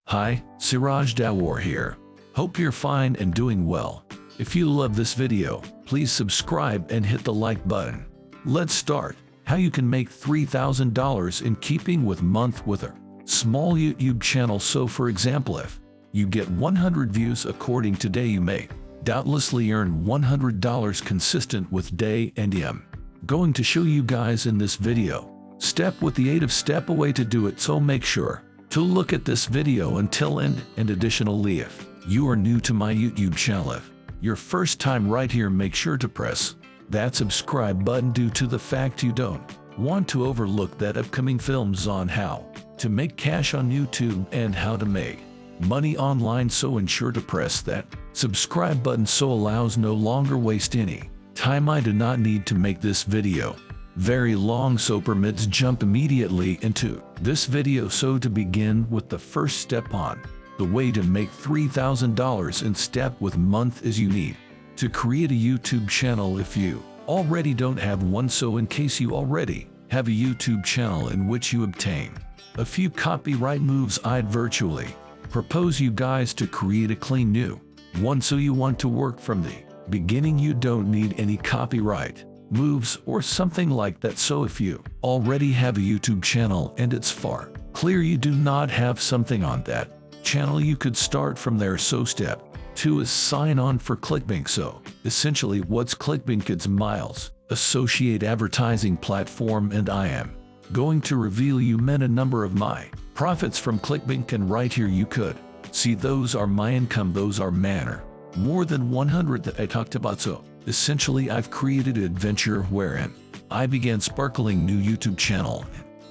Hi, Siraj Dawar here. Hope you're fine and doing well. If you love this video, please subscribe and hit the like button. Let's start. How you can make $3,000 in keeping with month with a small YouTube channel. So for example, if you get 100 views according to day, you may doubtlessly earn $100 consistent with day and I'm going to show you guys in this video step with the 8 way to do it, so make sure to look at this video until end. And additionally, if you are new to my YouTube channel, if your first time right here, make sure to press that subscribe button due to the fact you don't want to overlook that upcoming films on how to make cash on YouTube and how to make money online. So ensure to press that subscribe button so allows no longer waste any time. I do not need to make this video very long, so permits jump immediately into this video. So to begin with, the first step on the way to make $3,000 in step with month is you need to create a YouTube channel if you already don't have one. So in case you already have a YouTube channel in which you obtain a few copyright moves, I'd virtually propose you guys to create a clean new one. So you want to work from the beginning. You don't need any copyright moves or something like that. So if you already have a YouTube channel and it's far clear you do not have something on that channel, you could start from there. So step 2 is sign on for Clickbank. So essentially, what's Clickbank? It's Miles associate advertising platform, and I am going to reveal you a number of my profits from Clickbank, and right here you could see those are my income, those are manner more than 100 that I talked about. So essentially, I've created an adventure wherein I began sparkling new YouTube channel.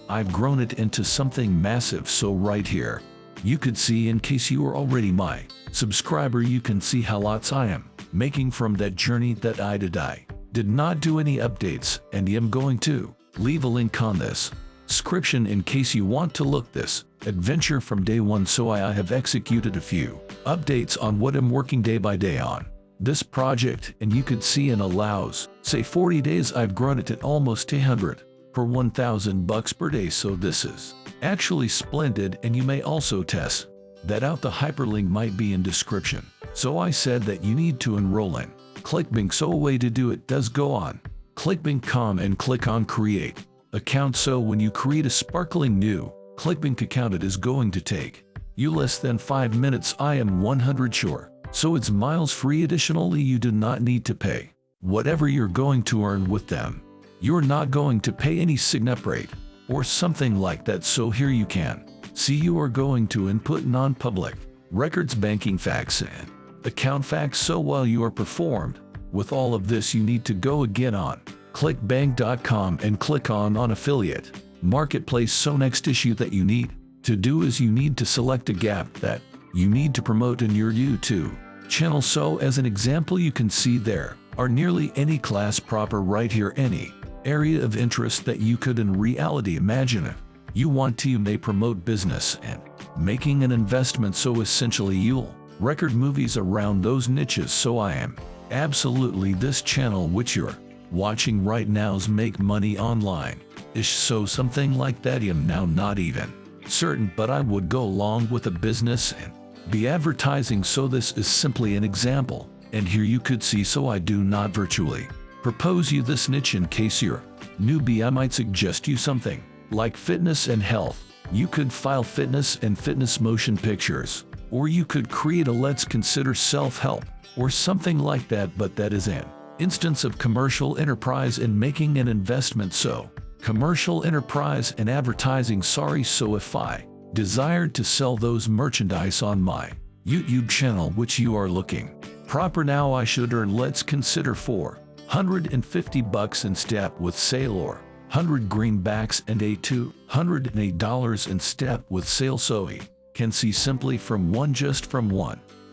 I've grown it into something massive. So right here, you could see, in case you are already my subscriber, you can see how lots I am making from that journey that I did not do any updates, and I'm going to leave a link on this description in case you want to look this adventure from day one. So I have executed a few updates on what I'm working day by day on this project, and you could see in allows say 40 days I've grown it at almost 100 per $1,000 per day. So this is actually splendid, and you may also test that out. The hyperlink might be in description. So I said that you need to enroll in Clickbank. So a way to do it does go on clickbank.com and click on create account. So when you create a sparkling new Clickbank account, it is going to take you less than 5 minutes. I am 100 sure. So it's miles free. Additionally, you do not need to pay whatever you're going to earn with them. You're not going to pay any sign-up rate or something like that. So here you can see you are going to input non-public records, banking facts, and account facts. So while you are performed with all of this, you need to go again on clickbank.com and click on affiliate marketplace. So next issue that you need to do is you need to select a gap that you need to promote in your YouTube channel. So as an example, you can see there are nearly any class proper right here, any area of interest that you could in reality imagine if you want to. You may promote business and making an investment. So essentially, you'll record movies around those niches. So I am absolutely this channel which you're watching right now's make money online ish. So something like that. I'm now not even certain, but I would go along with a business and be advertising. So this is simply an example, and here you could see. So I do not virtually propose you this niche. In case you're newbie, I might suggest you something like fitness and health. You could file fitness and fitness motion pictures, or you could create a let's consider self-help or something like that, but that is an instance of commercial enterprise in making an investment. So commercial enterprise and advertising, sorry. So if I desired to sell those merchandise on my YouTube channel which you are looking proper now, I should earn, let's consider $450 in step with sale, or 100 greenbacks and $208 in step with sale. So he can see simply from one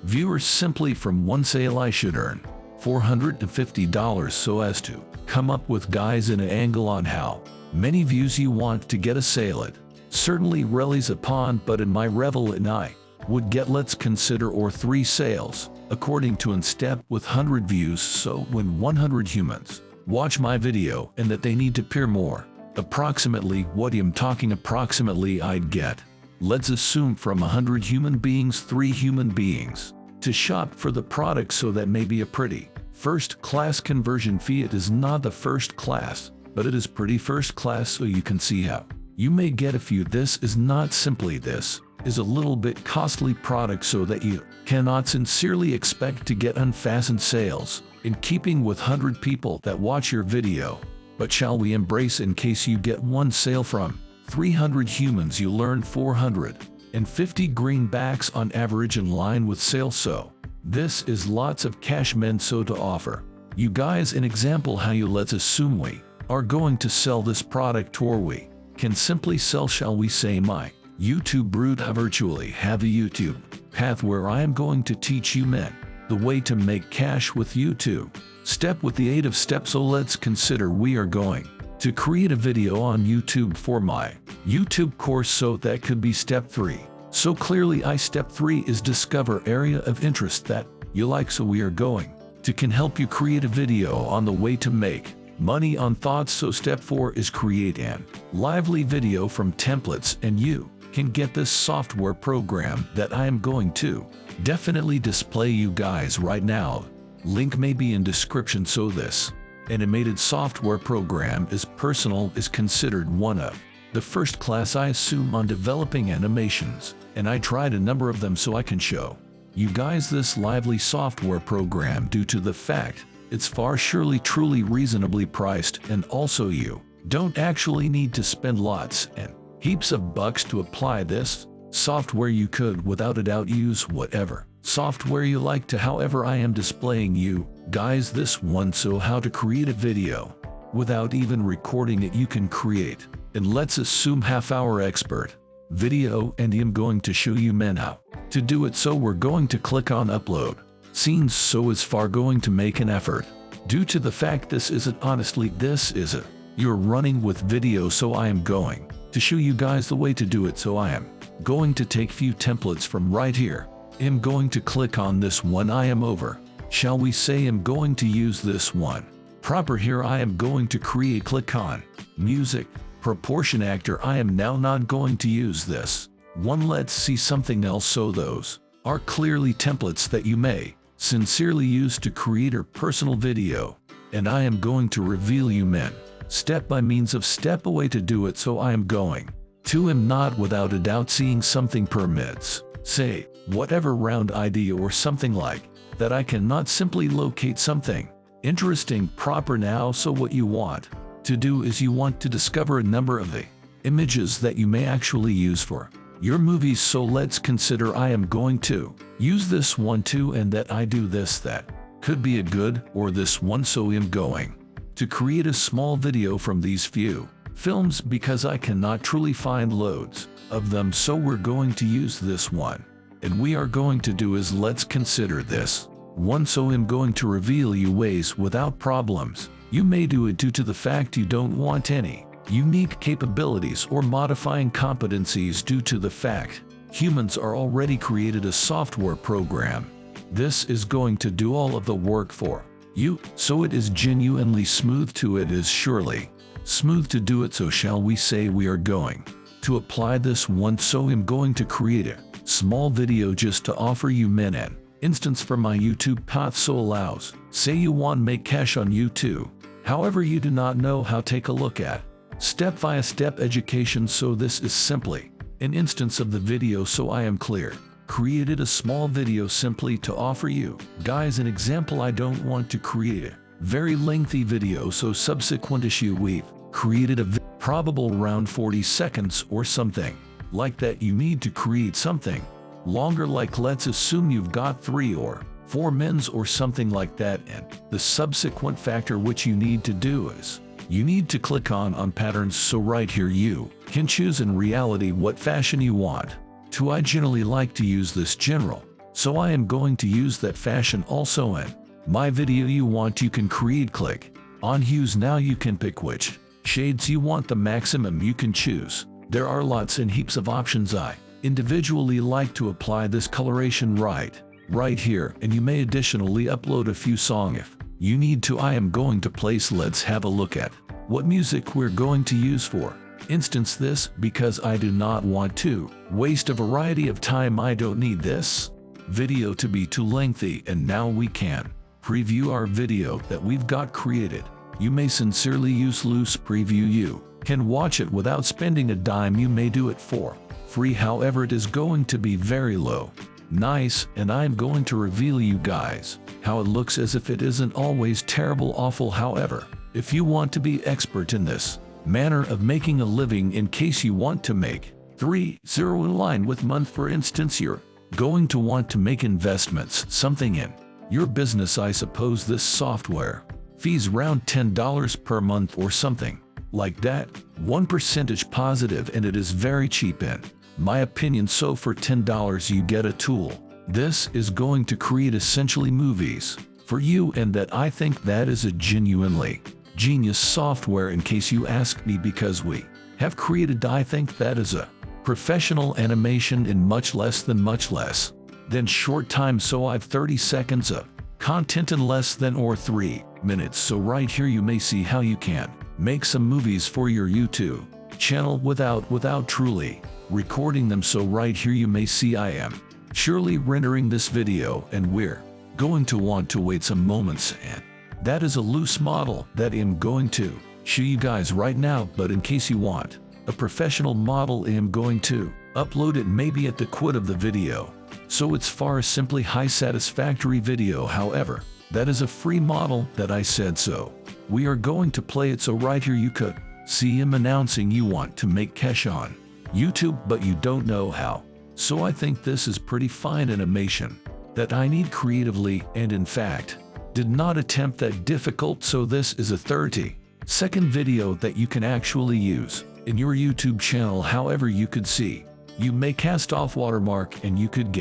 viewer, simply from one sale, I should earn $450. So as to come up with guys in an angle on how many views you want to get a sale, it certainly relies upon, but in my revel and I would get let's consider or 3 sales according to in step with 100 views. So when 100 humans watch my video and that they need to peer more, approximately what I'm talking approximately, I'd get Let's assume from 100 human beings, 3 human beings to shop for the product, so that may be a pretty first class conversion fee. It is not the first class, but it is pretty first class, so you can see how you may get a few. This is not simply, this is a little bit costly product, so that you cannot sincerely expect to get unfastened sales in keeping with 100 people that watch your video. But shall we embrace, in case you get one sale from 300 humans, you learn 450 greenbacks on average, in line with sales. So this is lots of cash meant so to offer you guys an example how you, let's assume we are going to sell this product, or we can simply sell, shall we say, my YouTube route. I virtually have a YouTube path where I am going to teach you men the way to make cash with YouTube, step with the aid of steps. So let's consider we are going to create a video on YouTube for my YouTube course, so that could be step 3. So clearly step 3 is discover area of interest that you like. So we are going to can help you create a video on the way to make money on thoughts. So step 4 is create an lively video from templates, and you can get this software program that I am going to definitely display you guys right now. Link may be in description. So this animated software program is personal, is considered one of the first class, I assume, on developing animations, and I tried a number of them, so I can show you guys this lively software program due to the fact it's far surely truly reasonably priced, and also you don't actually need to spend lots and heaps of bucks to apply this software. You could without a doubt use whatever software you like to. However, I am displaying you guys this one, so how to create a video without even recording it. You can create, and let's assume half-hour expert video, and I'm going to show you men how to do it. So we're going to click on upload scenes. So it's far going to make an effort due to the fact this isn't, honestly, this is a you're running with video. So I am going to show you guys the way to do it. So I am going to take few templates from right here. I'm going to click on this one. I am over, shall we say, I'm going to use this one proper here. I am going to create, click on music, proportion actor. I am now not going to use this one. Let's see something else. So those are clearly templates that you may sincerely use to create your personal video, and I am going to reveal you men step by means of step a way to do it. So I am going to am not without a doubt seeing something permits, say whatever round idea or something like that. I cannot simply locate something interesting proper now. So what you want to do is you want to discover a number of the images that you may actually use for your movies. So let's consider I am going to use this one too, and that I do this, that could be a good or this one. So I'm going to create a small video from these few films because I cannot truly find loads of them. So we're going to use this one, and we are going to do is let's consider this one. So I'm going to reveal you ways without problems. You may do it due to the fact you don't want any unique capabilities or modifying competencies due to the fact humans are already created a software program. This is going to do all of the work for you, so it is genuinely smooth to it is surely smooth to do it. So shall we say we are going to apply this one. So I'm going to create a small video just to offer you men an instance from my YouTube path. So allows, say you want make cash on YouTube, however you do not know how, take a look at step-by-step education. So this is simply an instance of the video. So I am clear created a small video simply to offer you guys an example. I don't want to create a very lengthy video, so subsequent issue we've created a probable around 40 seconds or something like that. You need to create something longer, like let's assume you've got 3 or 4 men's or something like that, and the subsequent factor which you need to do is you need to click on patterns. So right here you can choose in reality what fashion you want to. I generally like to use this general, so I am going to use that fashion also in my video. You want, you can create, click on hues. Now you can pick which shades you want, the maximum you can choose. There are lots and heaps of options. I individually like to apply this coloration right here, and you may additionally upload a few songs if you need to. I am going to place, let's have a look at what music we're going to use for instance this because I do not want to waste a variety of time. I don't need this video to be too lengthy, and now we can preview our video that we've got created. You may sincerely use loose preview. You can watch it without spending a dime. You may do it for free, however it is going to be very low. Nice, and I'm going to reveal you guys how it looks, as if it isn't always terrible awful. However, if you want to be expert in this manner of making a living, in case you want to make 30 in line with month, for instance, you're going to want to make investments, something in your business. I suppose this software fees around $10 per month or something like that, 1% positive, and it is very cheap in my opinion. So for $10 you get a tool. This is going to create essentially movies for you, and that I think that is a genuinely genius software, in case you ask me, because we have created, I think that is a professional animation in much less than short time. So I've 30 seconds of content in less than or 3 minutes. So right here you may see how you can make some movies for your YouTube channel without truly recording them. So right here you may see I am surely rendering this video, and we're going to want to wait some moments, and that is a loose model that I'm going to show you guys right now. But in case you want a professional model, I'm going to upload it maybe at the quit of the video. So it's far simply high satisfactory video. However, that is a free model that I said, so we are going to play it. So right here you could see him announcing you want to make cash on YouTube, but you don't know how. So I think this is pretty fine animation that I need creatively, and in fact did not attempt that difficult. So this is a 30-second video that you can actually use in your YouTube channel. However, you could see you may cast off watermark, and you could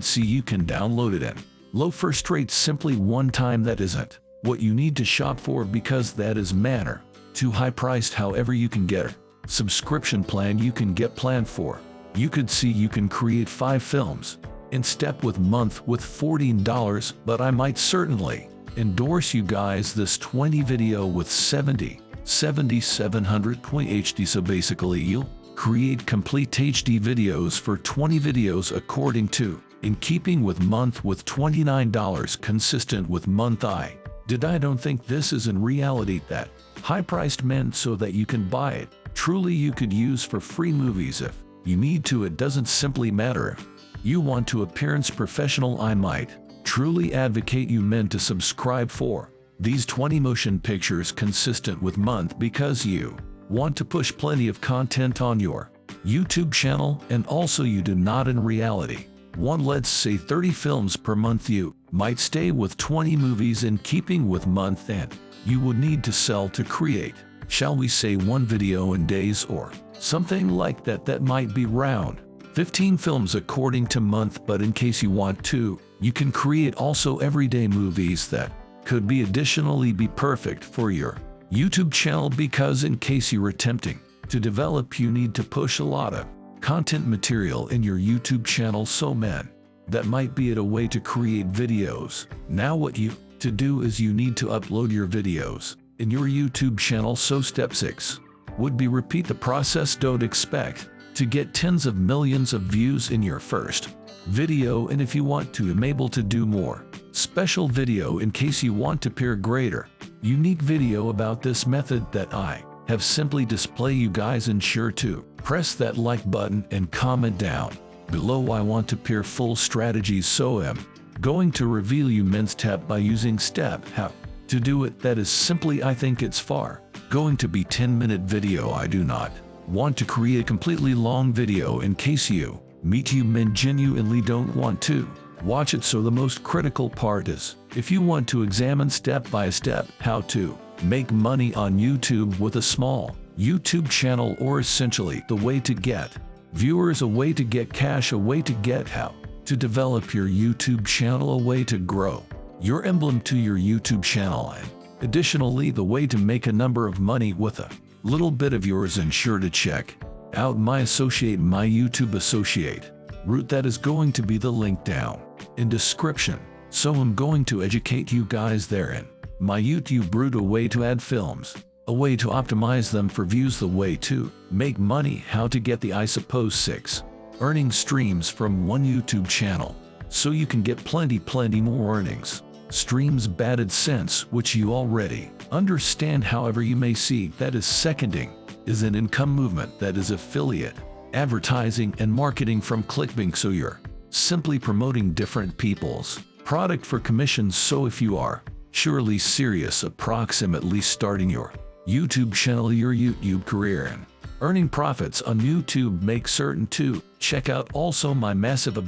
see you can download it in low first rate simply one time. That isn't what you need to shop for, because that is matter too high priced. However, you can get a subscription plan. You can get plan for, you could see you can create 5 films in step with month with $14, but I might certainly endorse you guys this 20 video with 7700 HD. So basically you'll create complete HD videos for 20 videos according to, in keeping with month, with $29 consistent with month. I don't think this is in reality that high priced meant so that you can buy it. Truly you could use for free movies if you need to. It doesn't simply matter if you want to appearance professional. I might truly advocate you men to subscribe for these 20 motion pictures consistent with month, because you want to push plenty of content on your YouTube channel, and also you do not in reality want, let's say, 30 films per month. You might stay with 20 movies in keeping with month, and you would need to sell to create, shall we say, 1 video in days or something like that. That might be round 15 films according to month. But in case you want to, you can create also everyday movies that could be additionally be perfect for your YouTube channel, because in case you're attempting to develop, you need to push a lot of content material in your YouTube channel. So man, that might be a way to create videos. Now what you to do is you need to upload your videos in your YouTube channel. So step 6 would be repeat the process. Don't expect to get tens of millions of views in your first video, and if you want to, I'm able to do more special video in case you want to appear greater unique video about this method that I have simply display you guys. Ensure to press that like button and comment down below. I want to appear full strategies, so I'm going to reveal you men's step by using step how to do it. That is simply, I think it's far going to be 10-minute video. I do not want to create a completely long video in case you men genuinely don't want to watch it. So the most critical part is, if you want to examine step by step how to make money on YouTube with a small YouTube channel, or essentially the way to get viewers, a way to get cash, a way to get how to develop your YouTube channel, a way to grow your emblem to your YouTube channel, and additionally the way to make a number of money with a little bit of yours. Ensure to check out my YouTube associate route. That is going to be the link down in description. So I'm going to educate you guys there in my YouTube route, a way to add films a way to optimize them for views, the way to make money, how to get the I suppose 6 earning streams from one YouTube channel, so you can get plenty more earnings. Streams bad AdSense, which you already understand. However, you may see that is seconding is an income movement that is affiliate advertising and marketing from Clickbank, so you're simply promoting different people's product for commissions. So if you are surely serious approximately starting your YouTube channel, your YouTube career, and earning profits on YouTube, make certain to check out also my massive